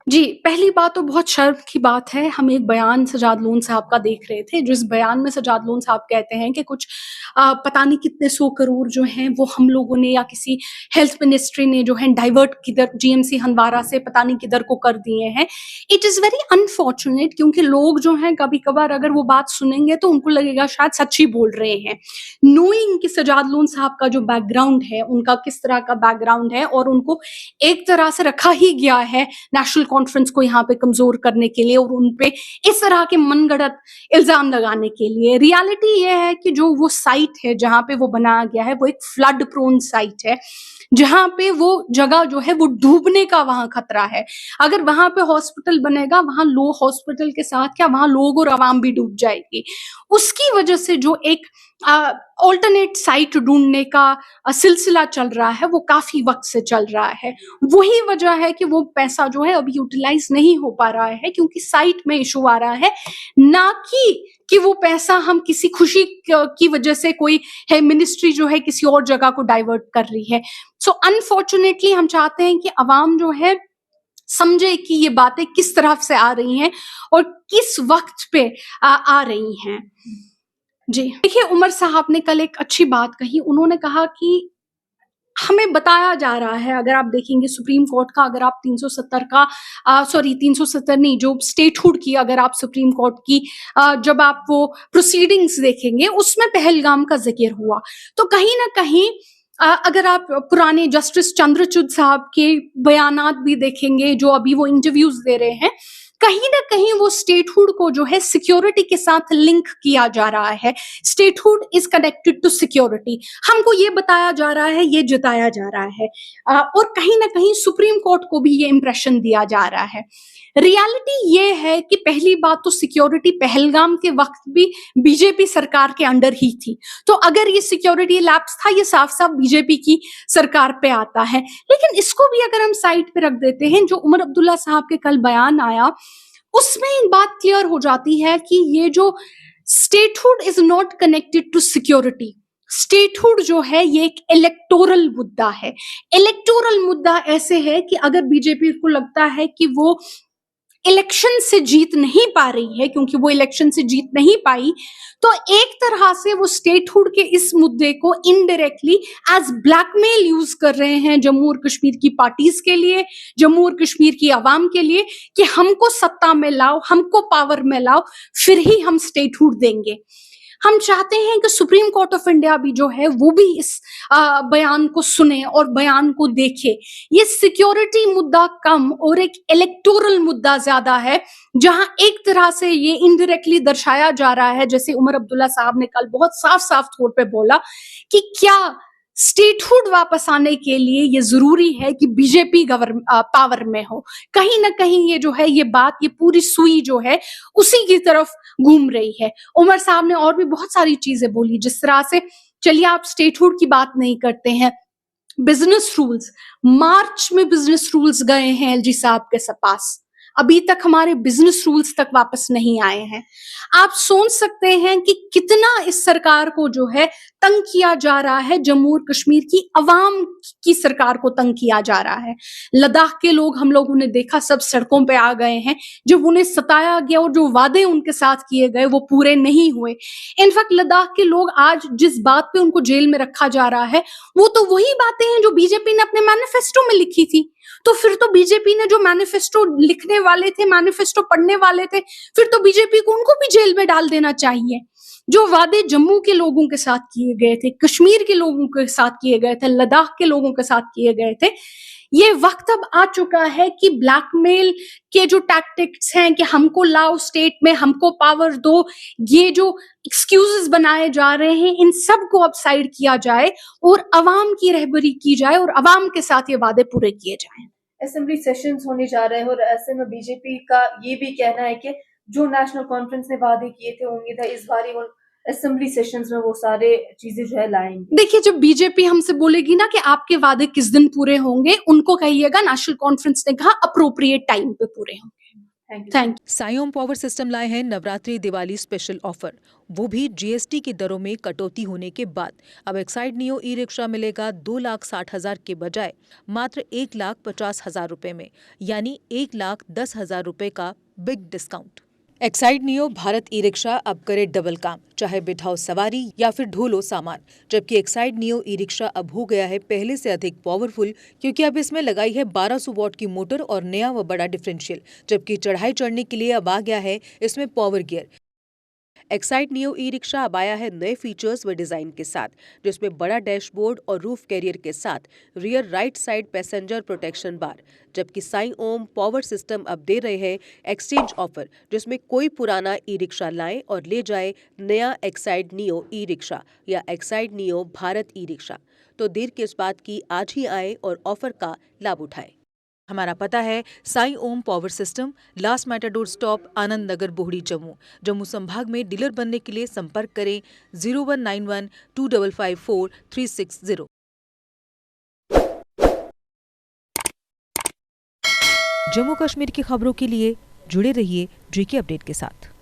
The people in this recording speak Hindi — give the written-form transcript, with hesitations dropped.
जी, पहली बात तो बहुत शर्म की बात है, हम एक बयान सजाद लोन साहब का देख रहे थे, जिस बयान में सजाद लोन साहब कहते हैं कि कुछ पता नहीं कितने 100 करोड़ जो हैं वो हम लोगों ने या किसी हेल्थ मिनिस्ट्री ने जो है डाइवर्ट किधर जीएमसी हंदवारा से पता नहीं किधर को कर दिए हैं। इट इज़ वेरी अनफॉर्च्यूनेट क्योंकि लोग जो हैं कभी-कभार अगर वो बात सुनेंगे तो उनको लगेगा शायद सच ही बोल रहे हैं। नोइंग कि सजाद लोन साहब का जो बैकग्राउंड है, उनका किस तरह का बैकग्राउंड है और उनको एक तरह से रखा ही गया है नेशनल कॉन्फ्रेंस को यहाँ पे कमजोर करने के लिए और उनपे इस तरह के मनगढ़ंत इल्जाम लगाने के लिए। रियलिटी ये है कि जो वो साइट है जहाँ पे वो बनाया गया है वो एक फ्लड प्रोन साइट है, जहाँ पे वो जगह जो है वो डूबने का वहां खतरा है। अगर वहां पे हॉस्पिटल बनेगा, वहां लोग हॉस्पिटल के साथ क्या वहां लोग और आवाम भी डूब जाएगी। उसकी वजह से जो एक ऑल्टरनेट साइट ढूंढने का सिलसिला चल रहा है वो काफी वक्त से चल रहा है। वही वजह है कि वो पैसा जो है अभी यूटिलाइज नहीं हो पा रहा है क्योंकि साइट में इशू आ रहा है, ना कि वो पैसा हम किसी खुशी की वजह से कोई है मिनिस्ट्री जो है किसी और जगह को डाइवर्ट कर रही है। सो अनफॉर्चुनेटली हम चाहते हैं कि अवाम जो है समझे कि ये बातें किस तरफ से आ रही हैं और किस वक्त पे आ रही हैं। जी, देखिए उमर साहब ने कल एक अच्छी बात कही। उन्होंने कहा कि हमें बताया जा रहा है, अगर आप देखेंगे सुप्रीम कोर्ट का, अगर आप 370 का 370 नहीं, जो स्टेटहुड की अगर आप सुप्रीम कोर्ट की जब आप वो प्रोसीडिंग्स देखेंगे उसमें पहलगाम का जिक्र हुआ। तो कहीं ना कहीं अगर आप पुराने जस्टिस चंद्रचूड़ साहब के बयानात भी देखेंगे जो अभी वो इंटरव्यूज दे रहे हैं, कहीं ना कहीं वो स्टेटहुड को जो है सिक्योरिटी के साथ लिंक किया जा रहा है। Statehood is connected to security, हमको ये बताया जा रहा है, ये जताया जा रहा है और कहीं ना कहीं सुप्रीम कोर्ट को भी ये इंप्रेशन दिया जा रहा है। रियलिटी ये है कि पहली बात तो सिक्योरिटी पहलगाम के वक्त भी बीजेपी सरकार के अंडर ही थी, तो अगर ये सिक्योरिटी लैप्स था ये साफ साफ बीजेपी की सरकार पे आता है। लेकिन इसको भी अगर हम साइड पे रख देते हैं, जो उमर अब्दुल्ला साहब के कल बयान आया उसमें एक बात क्लियर हो जाती है कि ये जो statehood is not connected to security, statehood जो है ये एक इलेक्टोरल मुद्दा है। इलेक्टोरल मुद्दा ऐसे है कि अगर बीजेपी को लगता है कि वो इलेक्शन से जीत नहीं पा रही है, क्योंकि वो इलेक्शन से जीत नहीं पाई, तो एक तरह से वो स्टेटहुड के इस मुद्दे को इनडायरेक्टली एज ब्लैकमेल यूज कर रहे हैं जम्मू और कश्मीर की पार्टीज के लिए, जम्मू और कश्मीर की आवाम के लिए, कि हमको सत्ता में लाओ, हमको पावर में लाओ, फिर ही हम स्टेटहुड देंगे। हम चाहते हैं कि सुप्रीम कोर्ट ऑफ इंडिया भी जो है वो भी इस बयान को सुने और बयान को देखे। ये सिक्योरिटी मुद्दा कम और एक इलेक्टोरल मुद्दा ज्यादा है, जहां एक तरह से ये इनडायरेक्टली दर्शाया जा रहा है, जैसे उमर अब्दुल्ला साहब ने कल बहुत साफ साफ तौर पे बोला कि क्या स्टेटहुड वापस आने के लिए ये जरूरी है कि बीजेपी पावर में हो। कहीं ना कहीं ये जो है ये बात, ये पूरी सुई जो है उसी की तरफ घूम रही है। उमर साहब ने और भी बहुत सारी चीजें बोली, जिस तरह से चलिए आप स्टेटहुड की बात नहीं करते हैं, बिजनेस रूल्स, मार्च में बिजनेस रूल्स गए हैं एलजी साहब के पास, अभी तक हमारे बिजनेस रूल्स तक वापस नहीं आए हैं। आप सोच सकते हैं कि कितना इस सरकार को जो है तंग किया जा रहा है, जम्मू और कश्मीर की अवाम की सरकार को तंग किया जा रहा है। लद्दाख के लोग हम लोगों ने देखा सब सड़कों पे आ गए हैं, जब उन्हें सताया गया और जो वादे उनके साथ किए गए वो पूरे नहीं हुए। इनफैक्ट लद्दाख के लोग आज जिस बात पे उनको जेल में रखा जा रहा है वो तो वही बातें हैं जो बीजेपी ने अपने मैनिफेस्टो में लिखी थी। तो फिर तो बीजेपी ने जो मैनिफेस्टो लिखने वाले थे, मैनिफेस्टो पढ़ने वाले थे, फिर तो बीजेपी को उनको भी जेल में डाल देना चाहिए। जो वादे जम्मू के लोगों के साथ किए गए थे, कश्मीर के लोगों के साथ किए गए थे, लद्दाख के लोगों के साथ किए गए थे, ये वक्त अब आ चुका है कि ब्लैकमेल के जो टैक्टिक्स हैं कि हमको लाओ स्टेट में, हमको पावर दो, ये जो एक्सक्यूजेस बनाए जा रहे हैं, इन सब को अब साइड किया जाए और अवाम की रहबरी की जाए और अवाम के साथ ये वादे पूरे किए जाएं। असेंबली सेशंस होने जा रहे हैं और ऐसे में बीजेपी का ये भी कहना है कि जो नेशनल कॉन्फ्रेंस ने वादे किए थे, उम्मीद है इस बार वो असेंबली सेशंस में वो सारे चीजें जो है लाएंगे। देखिए जब बीजेपी हमसे बोलेगी ना कि आपके वादे किस दिन पूरे होंगे, उनको कहिएगा नेशनल कॉन्फ्रेंस ने कहा अप्रोप्रिएट टाइम पे पूरे होंगे। थैंक साइओम पावर सिस्टम लाए हैं नवरात्रि दिवाली स्पेशल ऑफर, वो भी जीएसटी की दरों में कटौती होने के बाद। अब एक्साइड नियो ई रिक्शा मिलेगा 2,60,000 के बजाय मात्र 1,50,000 रुपए में, यानी 1,10,000 रुपए का big discount. Exide neo Bharat e rickshaw अब करे डबल काम, चाहे बिठाओ सवारी या फिर ढोलो सामान। जबकि एक्साइड नियो ई रिक्शा अब हो गया है पहले से अधिक पावरफुल, क्योंकि अब इसमें लगाई है 1200 वॉट की मोटर और नया व बड़ा डिफरेंशियल। जबकि चढ़ाई चढ़ने के लिए अब आ गया है इसमें power gear. Exide neo e rickshaw अब आया है नए फीचर्स व डिजाइन के साथ, जिसमें बड़ा डैशबोर्ड और रूफ कैरियर के साथ rear right side passenger protection bar. जबकि साइओम पावर सिस्टम अब दे रहे हैं एक्सचेंज ऑफर, जिसमें कोई पुराना ई रिक्शा लाए और ले जाए नया एक्साइड नियो ई रिक्शा या Exide neo Bharat e rickshaw. तो देर किस बात की, आज ही आए और ऑफर का लाभ उठाए। हमारा पता है Sai Om power system, last matador stop, Anand Nagar, Bohri, Jammu. Jammu संभाग में डीलर बनने के लिए संपर्क करें 01912554 जम्मू कश्मीर की खबरों के लिए जुड़े रहिए जेके अपडेट के साथ।